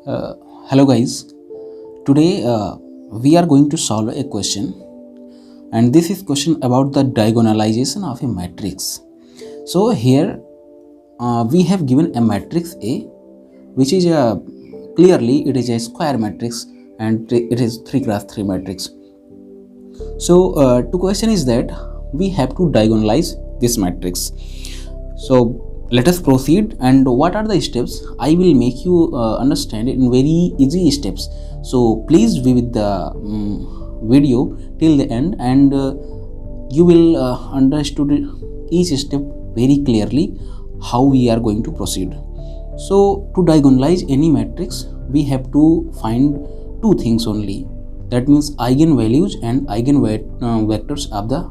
Uh, Hello guys. Today we are going to solve a question, and this is question about the diagonalization of a matrix. So here we have given a matrix A, which is a clearly it is a square matrix and it is 3 cross 3 matrix. So the question is that we have to diagonalize this matrix. So let us proceed, and what are the steps I will make you understand in very easy steps. So please be with the video till the end, and you will understood each step very clearly how we are going to proceed. So to diagonalize any matrix, we have to find two things only, that means eigenvalues and eigenvectors of the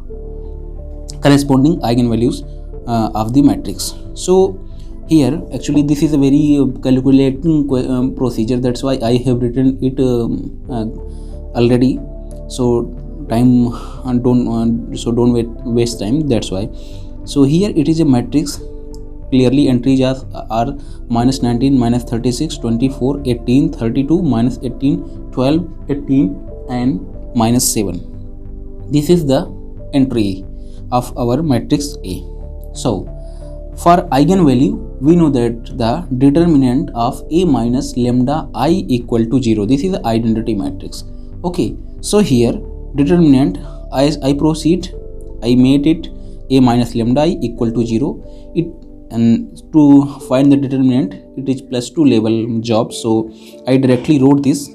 corresponding eigenvalues of the matrix. So here actually this is a very calculating procedure, that's why I have written it already. So time and don't waste time, that's why. So here it is a matrix. Clearly entries are minus 19, minus 36, 24, 18, 32, minus 18, 12, 18 and minus 7. This is the entry of our matrix A. So for eigenvalue, we know that the determinant of A minus lambda I equal to 0. This is the identity matrix. Okay, so here determinant, as I proceed, I made it A minus lambda I equal to 0. And to find the determinant, it is plus 2 level job. So I directly wrote this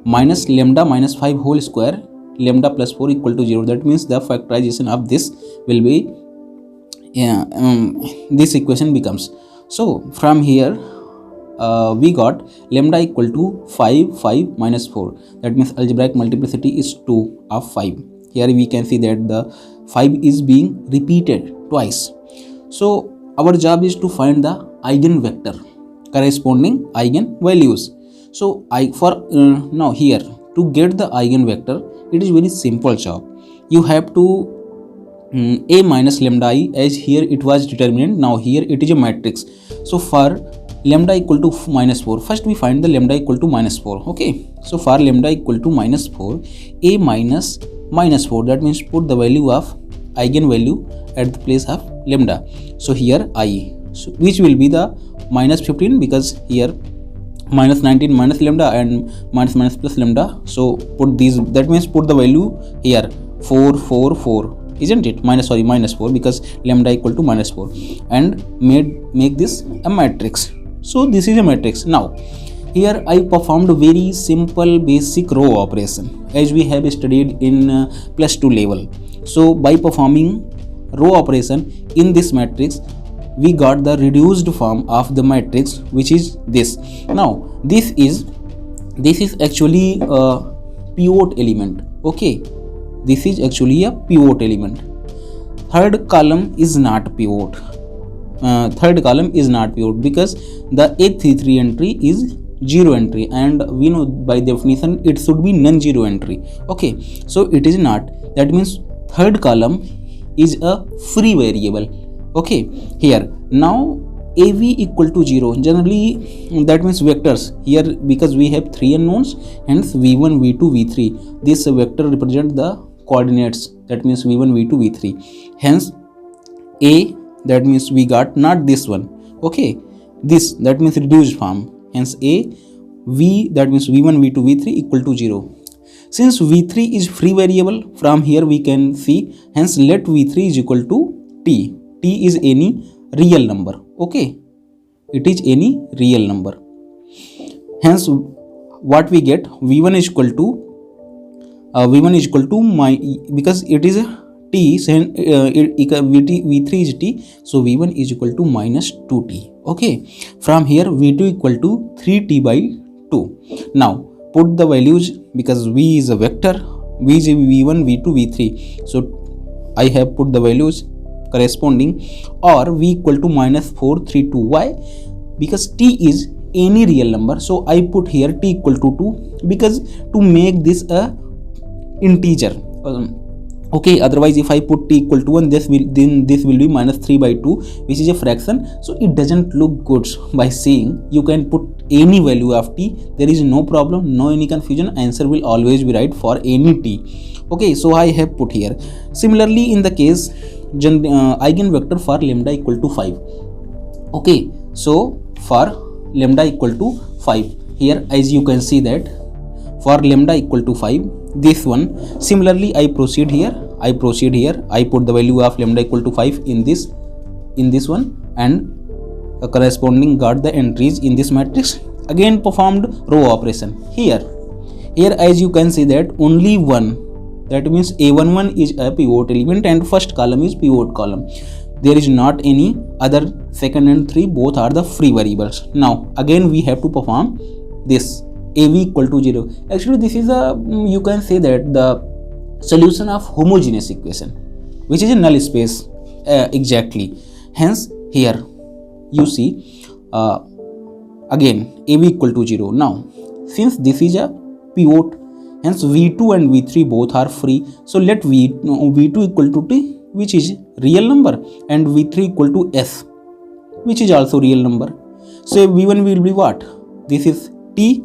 minus lambda minus 5 whole square lambda plus 4 equal to 0. That means the factorization of this will be this equation becomes. So from here we got lambda equal to 5 minus 4. That means algebraic multiplicity is 2 of 5. Here we can see that the 5 is being repeated twice. So our job is to find the eigenvector corresponding eigenvalues. So now here to get the eigenvector, it is very simple job. You have to A minus lambda I, as here it was determinant, now here it is a matrix. So for lambda equal to minus 4, first we find the lambda equal to minus 4. Okay, so for lambda equal to minus 4, A minus 4, that means put the value of eigenvalue at the place of lambda. So here I, so which will be the minus 15, because here minus 19 minus lambda and minus plus lambda. So put these, that means put the value here 4, isn't it? Minus 4, because lambda equal to minus 4, and make this a matrix. So this is a matrix. Now here I performed a very simple basic row operation, as we have studied in plus 2 level. So by performing row operation in this matrix, we got the reduced form of the matrix, which is this. Now this is actually a pivot element. Okay, this is actually a pivot element. Third column is not pivot. Because the A33 entry is 0 entry, and we know by definition it should be non-zero entry. Okay, so it is not. That means third column is a free variable. Okay, here now AV equal to 0. Generally that means vectors here, because we have 3 unknowns, hence v1, v2, v3. This vector represent the coordinates, that means v1, v2, v3. Hence A, that means we got not this one. Okay, this, that means reduced form. Hence A, V, that means v1, v2, v3 equal to 0. Since v3 is free variable, from here we can see, hence let v3 is equal to t. T is any real number. Okay, it is any real number. Hence what we get, v1 is equal to my, because it is a t, so v3 is t, so v1 is equal to minus 2t. Okay, from here v2 equal to 3t by 2. Now put the values, because v is a vector, v is v1, v2, v3. So I have put the values corresponding, or v equal to minus 4, 3, 2. Why? Because t is any real number. So I put here t equal to 2, because to make this a integer, Okay, otherwise if I put t equal to 1, this will be minus 3 by 2, which is a fraction, so it doesn't look good. By saying you can put any value of t, there is no problem, no any confusion, answer will always be right for any t. Okay, so I have put here. Similarly, in the case eigenvector for lambda equal to 5. Okay, so for lambda equal to 5, here as you can see that for lambda equal to 5, this one, similarly I proceed here, I put the value of lambda equal to 5 in this one, and corresponding got the entries in this matrix. Again performed row operation. Here as you can see that only one, that means a11 is a pivot element and first column is pivot column. There is not any other, second and 3 both are the free variables. Now again we have to perform this av equal to 0. Actually this is a, you can say that the solution of homogeneous equation, which is a null space exactly. Hence here you see again av equal to 0. Now since this is a pivot, hence v2 and v3 both are free, so let v2 equal to t, which is real number, and v3 equal to s, which is also real number. So v1 will be what? This is t,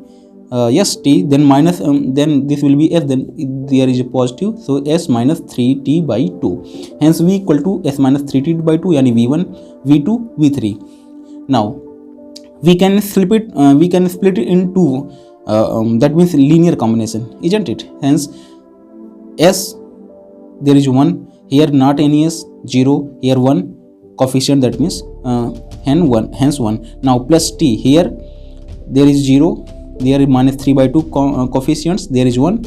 yes t, then minus then this will be s, then there is a positive, so s minus 3t by 2. Hence v equal to s minus 3t by 2, yani v1, v2, v3. Now we can split it into that means linear combination, isn't it? Hence s, there is 1 here, not any s, 0 here, 1 coefficient, that means hence 1. Now plus t, here there is 0, there is minus 3 by 2 coefficients, there is 1,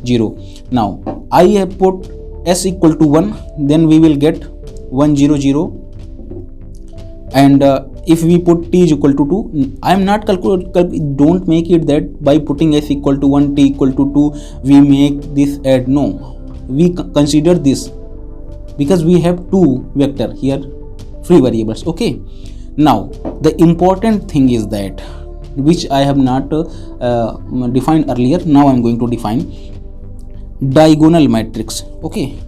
0. Now I have put s equal to 1, then we will get 1 0 0, and if we put t is equal to 2, I am not don't make it that by putting s equal to 1 t equal to 2 we make this add. No, we consider this because we have two vector here, free variables. Okay, now the important thing is that, which I have not defined earlier, now I am going to define diagonal matrix. Okay,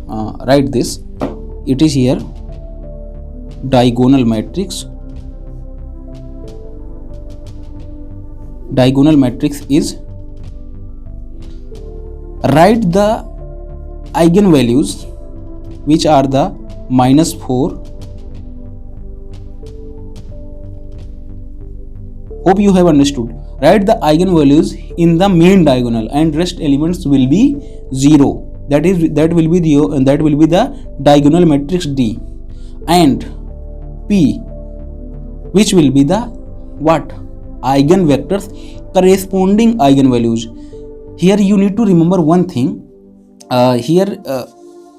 write this, it is here diagonal matrix. Diagonal matrix is, write the eigenvalues which are the minus 4. Hope you have understood. Write the eigenvalues in the main diagonal and rest elements will be 0. That will be the diagonal matrix D, and P, which will be the what? Eigenvectors corresponding eigenvalues. Here you need to remember one thing. Here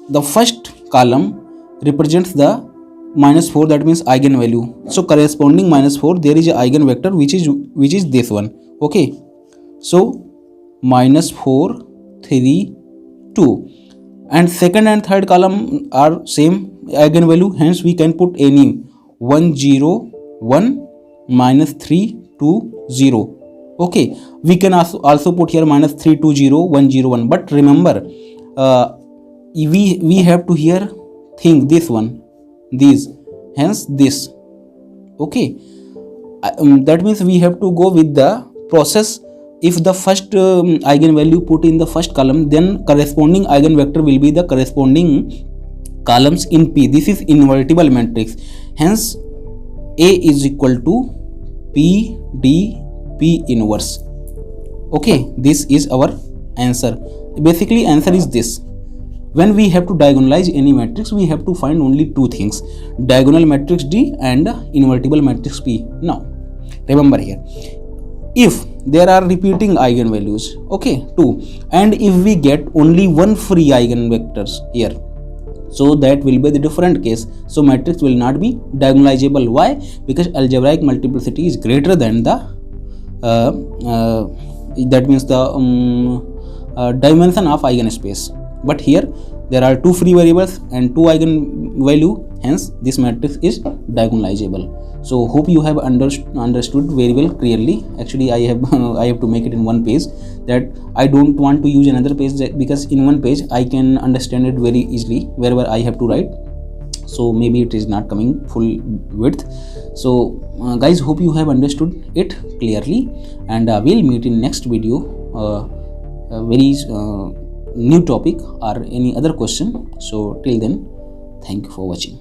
the first column represents the minus 4, that means eigenvalue. So corresponding minus 4, there is a eigenvector which is this one. Okay, so minus 4 3 2, and second and third column are same eigenvalue, hence we can put any 1 0 1 minus 3 2 0. Okay, we can also put here minus 3 2 0 1 0 1, but remember we have to here think this one, these, hence this. Okay, that means we have to go with the process. If the first eigenvalue put in the first column, then corresponding eigenvector will be the corresponding columns in P. This is invertible matrix, hence A is equal to P D P inverse. Okay, this is our answer. Basically answer is this. When we have to diagonalize any matrix, we have to find only two things: diagonal matrix D and invertible matrix P. Now remember here, if there are repeating eigenvalues, okay, 2, and if we get only one free eigenvectors here, so that will be the different case. So matrix will not be diagonalizable. Why? Because algebraic multiplicity is greater than the that means the dimension of eigenspace. But here there are two free variables and two eigenvalue, hence this matrix is diagonalizable. So hope you have understood very well clearly. Actually I have I have to make it in one page, that I don't want to use another page, because in one page I can understand it very easily wherever I have to write. So maybe it is not coming full width. So guys, hope you have understood it clearly, and we'll meet in next video, very new topic or any other question. So till then, thank you for watching.